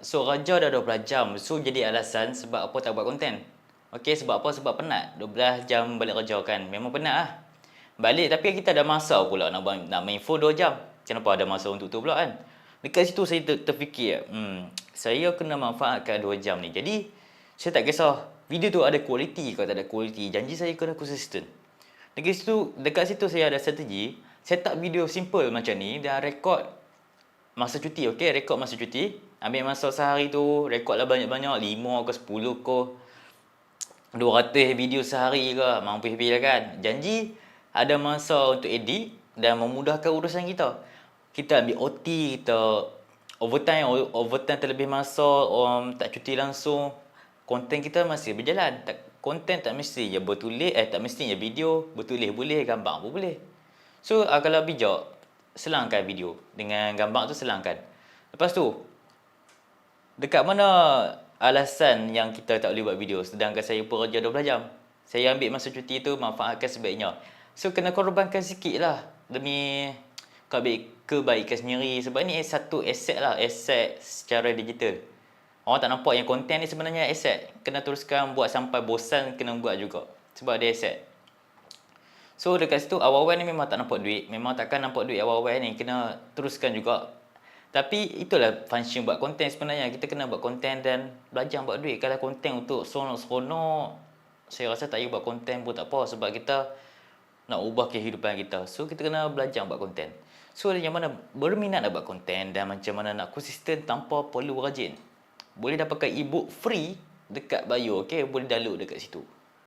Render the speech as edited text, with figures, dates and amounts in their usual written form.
So Raja dah 12 jam. So jadi alasan sebab apa tak buat konten. Okey, sebab apa? Sebab penat. 12 jam balik kerja kan. Memang penat lah. Balik tapi kita ada masa pula nak main phone 2 jam. Kenapa ada masa untuk tu pula kan? Dekat situ saya terfikir, saya kena manfaatkan 2 jam ni. Jadi saya tak kisah video tu ada kualiti ke tak ada kualiti. Janji saya kena konsisten. Dekat situ saya ada strategi. Set up video simple macam ni dan rekod masa cuti, okey, rekod masa cuti. Ambil masa sehari tu, rekodlah banyak-banyak, 5 ke 10 ke 200 video sehari ke, mampu habis kan. Janji ada masa untuk edit dan memudahkan urusan kita. Kita ambil OT, kita overtime terlebih masa, tak cuti langsung. Konten kita masih berjalan. Konten tak mesti je bertulis, tak mesti je video, bertulis boleh, gambar pun boleh. So, kalau bijak, selangkan video. Dengan gambar tu selangkan. Lepas tu, dekat mana alasan yang kita tak boleh buat video sedangkan saya bekerja 12 jam? Saya ambil masa cuti tu manfaatkan sebaiknya. So, kena korbankan sikit lah demi kebaikan sendiri. Sebab ni satu aset lah, aset secara digital. Orang tak nampak yang konten ni sebenarnya aset. Kena teruskan buat sampai bosan kena buat juga. Sebab dia aset. So dekat situ awal-awal ni memang tak nampak duit. Memang takkan nampak duit awal-awal ni. Kena teruskan juga. Tapi itulah function buat konten sebenarnya. Kita kena buat konten dan belajar buat duit. Kalau konten untuk seronok-seronok, saya rasa tak payah buat konten pun tak apa. Sebab kita nak ubah kehidupan kita. So kita kena belajar buat konten. So yang mana berminat nak buat konten dan macam mana nak konsisten tanpa perlu rajin. Boleh dapatkan ebook free dekat bio. Okay? Boleh download dekat situ.